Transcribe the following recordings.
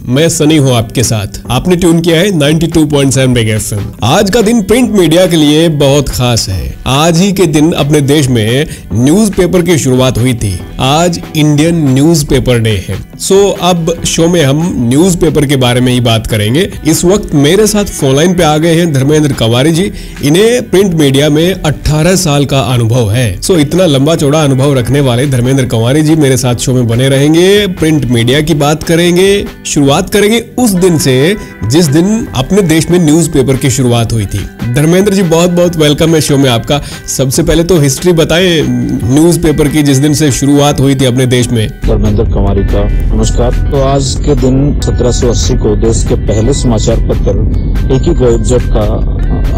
मैं सनी हूँ आपके साथ। आपने ट्यून किया है 92.7 मेगा एफएम। आज का दिन प्रिंट मीडिया के लिए बहुत खास है। आज ही के दिन अपने देश में न्यूज़पेपर की शुरुआत हुई थी। आज इंडियन न्यूज़पेपर डे है। अब शो में हम न्यूज़पेपर के बारे में ही बात करेंगे। इस वक्त मेरे साथ फोन लाइन पे आ गए हैं धर्मेंद्र कंवारी जी। इन्हें प्रिंट मीडिया में 18 साल का अनुभव है। इतना लंबा चौड़ा अनुभव रखने वाले धर्मेंद्र कंवारी जी मेरे साथ शो में बने रहेंगे। प्रिंट मीडिया की बात करेंगे, शुरुआत करेंगे उस दिन से जिस दिन अपने देश में न्यूज़पेपर की शुरुआत हुई थी। धर्मेंद्र जी बहुत बहुत वेलकम है शो में आपका। सबसे पहले तो हिस्ट्री बताएं न्यूज़पेपर की जिस दिन से शुरुआत हुई थी अपने देश में। धर्मेंद्र कंवारी का नमस्कार। तो आज के दिन 1780 को देश के पहले समाचार पत्र एक ही गजट का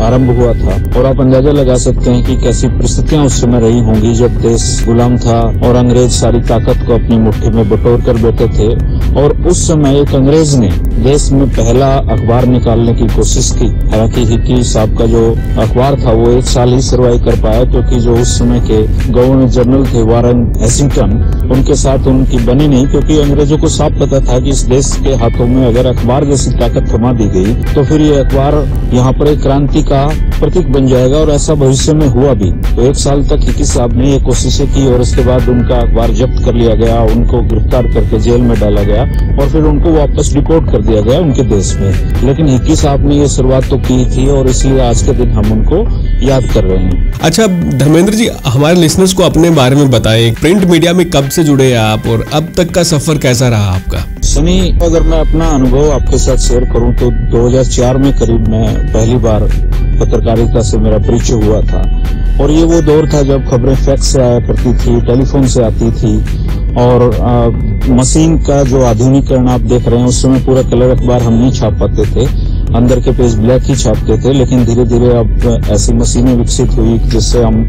आरंभ हुआ था और आप अंदाजा लगा सकते हैं कि कैसी परिस्थितियां उस समय रही होंगी जब देश गुलाम था और अंग्रेज सारी ताकत को अपनी मुट्ठी में बटोर कर बैठे थे। और उस समय एक अंग्रेज ने देश में पहला अखबार निकालने की कोशिश की। हालांकि हिकी साहब का जो अखबार था वो 1 साल ही सर्वाइव कर पाया, क्योंकि जो उस समय के गवर्नर जनरल थे वारन हेस्टिंगटन, उनके साथ उनकी बनी नहीं, क्योंकि अंग्रेजों को साफ पता था कि इस देश के हाथों में अगर अखबार जैसी ताकत थमा दी गई तो फिर ये अखबार यहाँ पर एक क्रांति का प्रतीक बन जाएगा। और ऐसा भविष्य में हुआ भी। तो 1 साल तक हिकी साहब ने ये कोशिशें की और उसके बाद उनका अखबार जब्त कर लिया गया, उनको गिरफ्तार करके जेल में डाला गया और फिर उनको वापस डिपोर्ट कर दिया गया उनके देश में। लेकिन हिकी साहब ने ये शुरुआत तो की थी और इसलिए आज के दिन हम उनको याद कर रहे हैं। अच्छा धर्मेंद्र जी, हमारे लिसनर्स को अपने बारे में बताएं। प्रिंट मीडिया में कब से जुड़े हैं आप और अब तक का सफर कैसा रहा आपका? सनी, अगर मैं अपना अनुभव आपके साथ शेयर करूं तो 2004 में करीब मैं पहली बार पत्रकारिता से मेरा परिचय हुआ था। और ये वो दौर था जब खबरें फैक्स से आया करती थी, टेलीफोन से आती थी और मशीन का जो आधुनिकीकरण आप देख रहे हैं, उस समय पूरा कलर अखबार हम नहीं छाप पाते थे, अंदर के पेज ब्लैक ही छापते थे। लेकिन धीरे धीरे अब ऐसी मशीनें विकसित हुई जिससे हम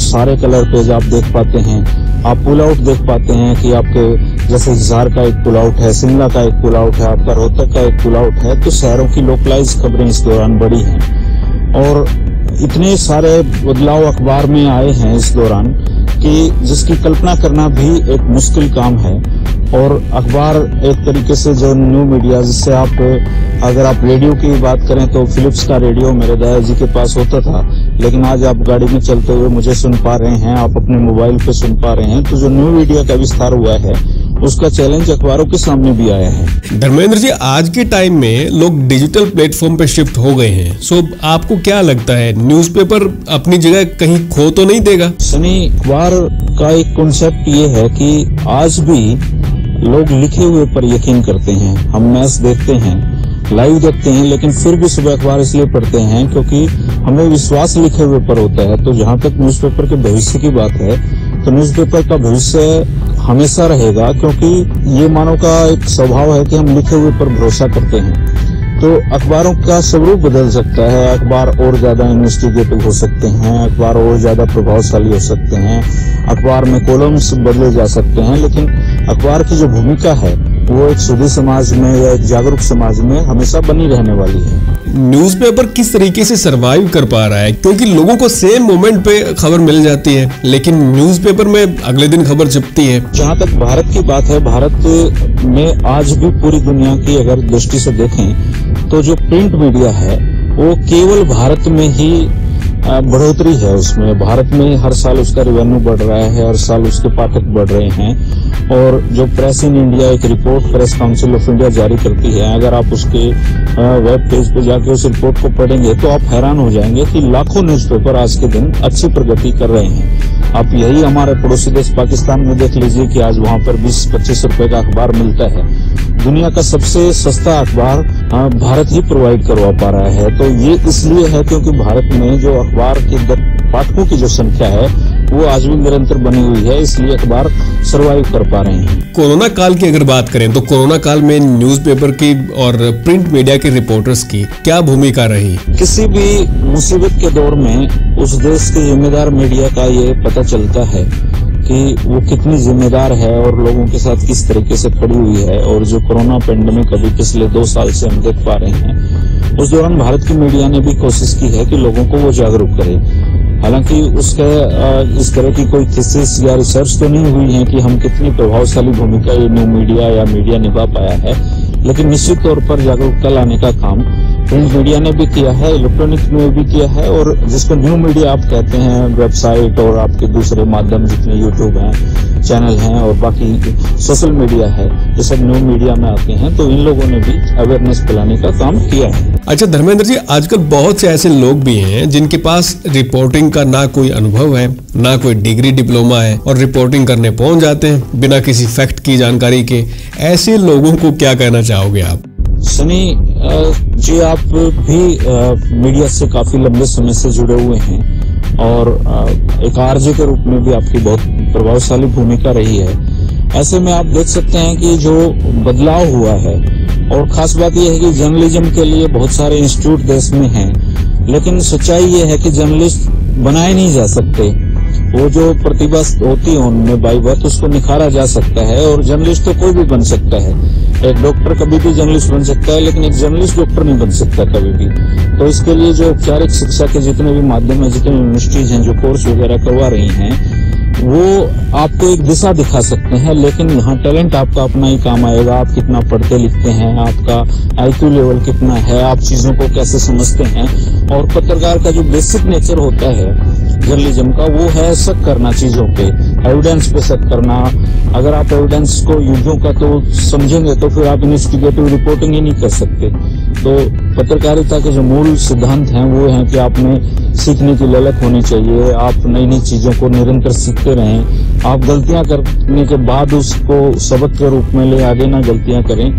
सारे कलर पेज आप देख पाते हैं। आप पुल आउट देख पाते हैं कि आपके जैसे हिसार का एक पुल आउट है, शिमला का एक पुल आउट है, आपका रोहतक का एक पुल आउट है। तो शहरों की लोकलाइज खबरें इस दौरान बढ़ी हैं और इतने सारे बदलाव अखबार में आए हैं इस दौरान कि जिसकी कल्पना करना भी एक मुश्किल काम है। और अखबार एक तरीके से जो न्यू मीडिया, जिससे आप अगर आप रेडियो की बात करें तो फिलिप्स का रेडियो मेरे दादाजी के पास होता था, लेकिन आज आप गाड़ी में चलते हुए मुझे सुन पा रहे हैं, आप अपने मोबाइल पे सुन पा रहे हैं। तो जो न्यू मीडिया का विस्तार हुआ है उसका चैलेंज अखबारों के सामने भी आया है। धर्मेंद्र जी, आज के टाइम में लोग डिजिटल प्लेटफॉर्म पे शिफ्ट हो गए हैं। आपको क्या लगता है न्यूज़पेपर अपनी जगह कहीं खो तो नहीं देगा? सनी, अखबार का एक कॉन्सेप्ट ये है कि आज भी लोग लिखे हुए पर यकीन करते हैं। हम मैच देखते हैं, लाइव देखते हैं, लेकिन फिर भी सुबह अखबार इसलिए पढ़ते हैं क्योंकि हमें विश्वास लिखे हुए पर होता है। तो जहाँ तक न्यूज़पेपर के भविष्य की बात है तो न्यूज़पेपर का भविष्य हमेशा रहेगा, क्योंकि ये मानव का एक स्वभाव है कि हम लिखे हुए पर भरोसा करते हैं। तो अखबारों का स्वरूप बदल सकता है, अखबार और ज्यादा इन्वेस्टिगेटिव हो सकते हैं, अखबार और ज्यादा प्रभावशाली हो सकते हैं, अखबार में कॉलम्स बदले जा सकते हैं, लेकिन अखबार की जो भूमिका है वो एक सुधी समाज में या एक जागरूक समाज में हमेशा बनी रहने वाली है। न्यूज़पेपर किस तरीके से सरवाइव कर पा रहा है? क्योंकि लोगों को सेम मोमेंट पे खबर मिल जाती है, लेकिन न्यूज़पेपर में अगले दिन खबर छपती है। जहाँ तक भारत की बात है, भारत में आज भी पूरी दुनिया की अगर दृष्टि से देखें तो जो प्रिंट मीडिया है वो केवल भारत में ही बढ़ोतरी है। उसमें भारत में हर साल उसका रेवेन्यू बढ़ रहा है, हर साल उसके पाठक बढ़ रहे हैं। और जो प्रेस इन इंडिया एक report press council of India जारी करती है, अगर आप उसके वेब पेज पे जाके उस रिपोर्ट को पढ़ेंगे तो आप हैरान हो जाएंगे कि लाखों न्यूज़पेपर आज के दिन अच्छी प्रगति कर रहे हैं। आप यही हमारे पड़ोसी देश पाकिस्तान में देख लीजिए कि आज वहाँ पर 20-25 रुपए का अखबार मिलता है। दुनिया का सबसे सस्ता अखबार भारत ही प्रोवाइड करवा पा रहा है। तो ये इसलिए है क्योंकि भारत में जो अखबार के पाठकों की जो संख्या है वो आज भी निरंतर बनी हुई है, इसलिए अखबार सरवाइव कर पा रहे हैं। कोरोना काल की अगर बात करें तो कोरोना काल में न्यूज़पेपर की और प्रिंट मीडिया के रिपोर्टर्स की क्या भूमिका रही? किसी भी मुसीबत के दौर में उस देश के जिम्मेदार मीडिया का ये पता चलता है कि वो कितनी जिम्मेदार है और लोगों के साथ किस तरीके से खड़ी हुई है। और जो कोरोना पेंडेमिक अभी पिछले 2 साल से हम देख पा रहे हैं, उस दौरान भारत की मीडिया ने भी कोशिश की है कि लोगों को वो जागरूक करे। हालांकि उसके इस तरह की कोई थीसिस या रिसर्च तो नहीं हुई है कि हम कितनी प्रभावशाली भूमिका ये न्यू मीडिया या मीडिया निभा पाया है, लेकिन निश्चित तौर पर जागरूकता लाने का काम प्रिंट मीडिया ने भी किया है, इलेक्ट्रॉनिक में भी किया है, और जिसको न्यू मीडिया आप कहते हैं, वेबसाइट और आपके दूसरे माध्यम जितने यूट्यूब हैं, चैनल हैं और बाकी सोशल मीडिया है, ये सब न्यू मीडिया में आते हैं। तो इन लोगों ने भी अवेयरनेस फैलाने का काम किया है। अच्छा धर्मेंद्र जी, आजकल बहुत से ऐसे लोग भी हैं जिनके पास रिपोर्टिंग का ना कोई अनुभव है, ना कोई डिग्री डिप्लोमा है, और रिपोर्टिंग करने पहुंच जाते हैं बिना किसी फैक्ट की जानकारी के। ऐसे लोगों को क्या कहना चाहोगे आप? सनी जी, आप भी मीडिया से काफी लंबे समय से जुड़े हुए हैं और एक आरजे के रूप में भी आपकी बहुत प्रभावशाली भूमिका रही है। ऐसे में आप देख सकते हैं कि जो बदलाव हुआ है, और खास बात यह है कि जर्नलिज्म के लिए बहुत सारे इंस्टीट्यूट देश में हैं, लेकिन सच्चाई ये है कि जर्नलिस्ट बनाए नहीं जा सकते। वो जो प्रतिभा होती है उनमें बाई बर्थ, उसको निखारा जा सकता है, और जर्नलिस्ट तो कोई भी बन सकता है। एक डॉक्टर कभी भी जर्नलिस्ट बन सकता है, लेकिन एक जर्नलिस्ट डॉक्टर नहीं बन सकता कभी भी। तो इसके लिए जो औपचारिक शिक्षा के जितने भी माध्यम है, जितने यूनिवर्सिटीज हैं जो कोर्स वगैरह करवा रही हैं, वो आपको एक दिशा दिखा सकते हैं, लेकिन यहाँ टैलेंट आपका अपना ही काम आएगा। आप कितना पढ़ते लिखते हैं, आपका IQ लेवल कितना है, आप चीजों को कैसे समझते हैं, और पत्रकार का जो बेसिक नेचर होता है जर्नलिज्म का, वो है शक करना चीजों पे, एविडेंस पे शक करना। अगर आप एविडेंस को यूजों का तो समझेंगे तो फिर आप इन्वेस्टिगेटिव रिपोर्टिंग ही नहीं कर सकते। तो पत्रकारिता के जो मूल सिद्धांत हैं वो हैं कि आपने सीखने की ललक होनी चाहिए, आप नई नई चीजों को निरंतर सीखते रहें, आप गलतियां करने के बाद उसको सबक के रूप में ले आगे ना गलतियां करें।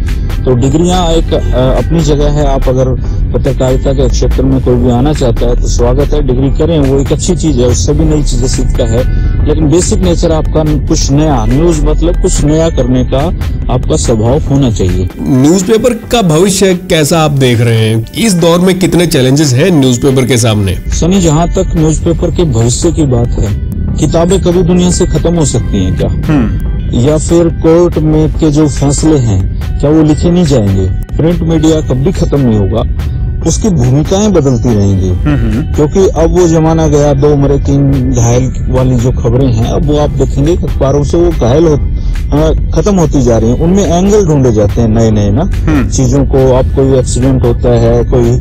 तो डिग्रियां एक अपनी जगह है। आप अगर पत्रकारिता के क्षेत्र में कोई भी आना चाहता है तो स्वागत है, डिग्री करें, वो एक अच्छी चीज है, उससे भी नई चीजें सीखता है। लेकिन बेसिक नेचर आपका कुछ नया, न्यूज मतलब कुछ नया करने का आपका स्वभाव होना चाहिए। न्यूज़पेपर का भविष्य कैसा आप देख रहे हैं? इस दौर में कितने चैलेंजेस हैं न्यूज़पेपर के सामने? सनी, जहाँ तक न्यूज़पेपर के भविष्य की बात है, किताबें कभी दुनिया से खत्म हो सकती हैं क्या? या फिर कोर्ट में के जो फैसले हैं क्या वो लिखे नहीं जाएंगे? प्रिंट मीडिया कभी खत्म नहीं होगा, उसकी भूमिकाएं बदलती रहेंगी, क्योंकि अब वो जमाना गया 2 मरे 3 घायल वाली जो खबरें हैं, अब वो आप देखेंगे अखबारों से वो घायल खत्म होती जा रही हैं। उनमें एंगल ढूंढे जाते हैं नए नए ना चीजों को। अब कोई एक्सीडेंट होता है, कोई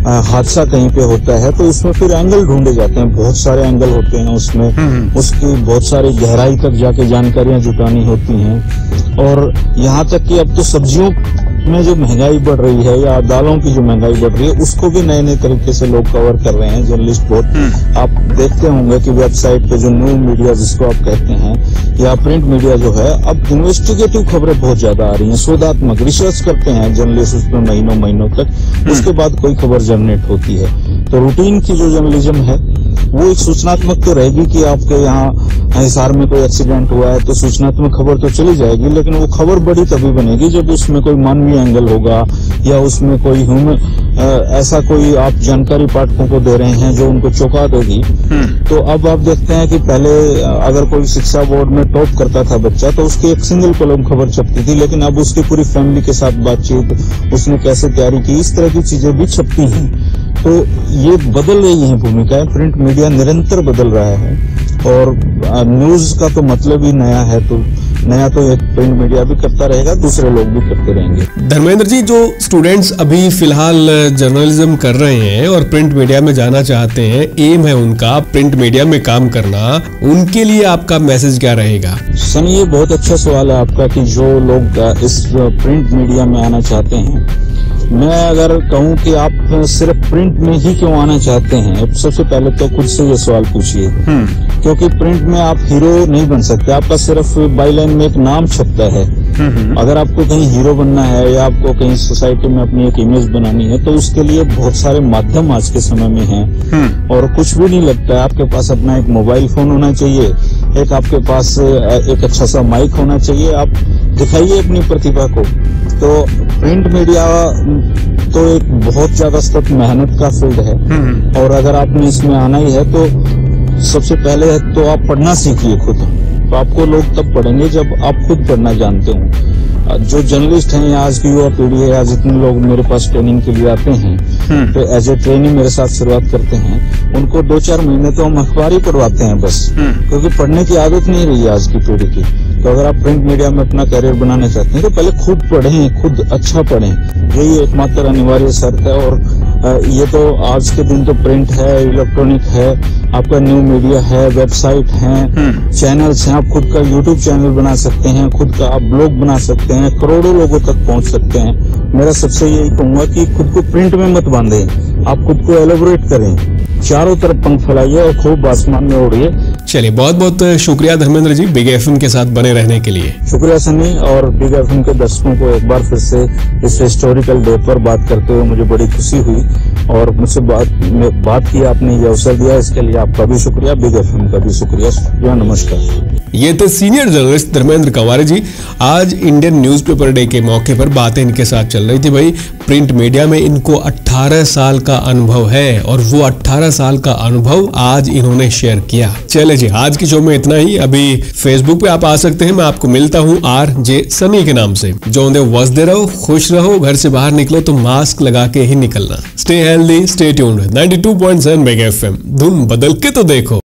हादसा कहीं पे होता है, तो उसमें फिर एंगल ढूंढे जाते हैं, बहुत सारे एंगल होते हैं उसमें, उसकी बहुत सारी गहराई तक जाके जानकारियां जुटानी होती हैं। और यहाँ तक कि अब तो सब्जियों में जो महंगाई बढ़ रही है या दालों की जो महंगाई बढ़ रही है, उसको भी नए नए तरीके से लोग कवर कर रहे हैं, जर्नलिस्ट बहुत। आप देखते होंगे कि वेबसाइट पे जो न्यू मीडिया जिसको आप कहते हैं या प्रिंट मीडिया जो है, अब इन्वेस्टिगेटिव खबरें बहुत ज्यादा आ रही हैं, शोधात्मक रिसर्च करते हैं जर्नलिस्ट उसमें महीनों तक, उसके बाद कोई खबर जनरेट होती है। तो रूटीन की जो जर्नलिज्म है वो एक सूचनात्मक तो रहेगी कि आपके यहाँ हिसार में कोई एक्सीडेंट हुआ है तो सूचनात्मक खबर तो चली जाएगी, लेकिन वो खबर बड़ी तभी बनेगी जब उसमें कोई मानवीय एंगल होगा या उसमें कोई ऐसा कोई आप जानकारी पाठकों को दे रहे हैं जो उनको चौंका देगी। तो अब आप देखते हैं कि पहले अगर कोई शिक्षा बोर्ड में टॉप करता था बच्चा तो उसकी एक सिंगल कॉलम खबर छपती थी, लेकिन अब उसकी पूरी फैमिली के साथ बातचीत, उसने कैसे तैयारी की, इस तरह की चीजें भी छपती हैं। तो ये बदल रही है भूमिकाएं, प्रिंट मीडिया निरंतर बदल रहा है, और न्यूज का तो मतलब ही नया है, तो नया तो एक प्रिंट मीडिया भी करता रहेगा, दूसरे लोग भी करते रहेंगे। धर्मेंद्र जी, जो स्टूडेंट्स अभी फिलहाल जर्नलिज्म कर रहे हैं और प्रिंट मीडिया में जाना चाहते हैं, एम है उनका प्रिंट मीडिया में काम करना, उनके लिए आपका मैसेज क्या रहेगा? सनी, ये बहुत अच्छा सवाल है आपका कि जो लोग इस प्रिंट मीडिया में आना चाहते हैं, मैं अगर कहूं कि आप सिर्फ प्रिंट में ही क्यों आना चाहते हैं, सबसे पहले तो खुद से ये सवाल पूछिए, क्योंकि प्रिंट में आप हीरो नहीं बन सकते, आपका सिर्फ बाईलाइन में एक नाम छपता है। अगर आपको कहीं हीरो बनना है या आपको कहीं सोसाइटी में अपनी एक इमेज बनानी है तो उसके लिए बहुत सारे माध्यम आज के समय में हैं, और कुछ भी नहीं लगता है। आपके पास अपना एक मोबाइल फोन होना चाहिए, एक आपके पास एक अच्छा सा माइक होना चाहिए, आप दिखाइए अपनी प्रतिभा को। तो प्रिंट मीडिया तो एक बहुत ज्यादा सख्त मेहनत का फील्ड है, और अगर आपने इसमें आना ही है तो सबसे पहले तो आप पढ़ना सीखिए खुद। तो आपको लोग तब पढ़ेंगे जब आप खुद पढ़ना जानते हो। जो जर्नलिस्ट हैं या आज की युवा पीढ़ी है या जितने लोग मेरे पास ट्रेनिंग के लिए आते हैं तो एज ए ट्रेनिंग मेरे साथ शुरुआत करते हैं, उनको 2-4 महीने तो हम अखबार ही पढ़वाते हैं बस, क्योंकि पढ़ने की आदत नहीं रही है आज की पीढ़ी की। तो अगर आप प्रिंट मीडिया में अपना करियर बनाना चाहते हैं तो पहले खुद पढ़ें, खुद अच्छा पढ़ें, यही एकमात्र अनिवार्य शर्त है। और ये तो आज के दिन तो प्रिंट है, इलेक्ट्रॉनिक है, आपका न्यू मीडिया है, वेबसाइट है, चैनल्स हैं, आप खुद का यूट्यूब चैनल बना सकते हैं, खुद का आप ब्लॉग बना सकते हैं, करोड़ों लोगों तक पहुंच सकते हैं। मेरा सबसे यही कहूंगा कि खुद को प्रिंट में मत बांधे, आप खुद को एलोबरेट करें, चारों तरफ पंख फैलाइए और खूब आसमान में उड़िए। चलिए, बहुत बहुत शुक्रिया धर्मेंद्र जी बिग एफएम के साथ बने रहने के लिए। शुक्रिया सनी, और बिग एफएम के दर्शकों को एक बार फिर से इस हिस्टोरिकल डे पर बात करते हुए मुझे बड़ी खुशी हुई और मुझसे बात की, आपने ये अवसर दिया, इसके लिए आपका भी शुक्रिया, बिग एफएम का भी शुक्रिया। नमस्कार। ये थे सीनियर जर्नलिस्ट धर्मेंद्र कंवारे जी। आज इंडियन न्यूज़पेपर डे के मौके पर बातें इनके साथ चल रही थी। भाई, प्रिंट मीडिया में इनको 18 साल का अनुभव है और वो 18 साल का अनुभव आज इन्होंने शेयर किया। चले जी, आज की शो में इतना ही। अभी फेसबुक पे आप आ सकते हैं, मैं आपको मिलता हूँ RJ सनी के नाम से। जो वसदे रहो, खुश रहो, घर से बाहर निकलो तो मास्क लगा के ही निकलना। Stay healthy, stay tuned. 92.7 mega FM, धुन बदल के तो देखो।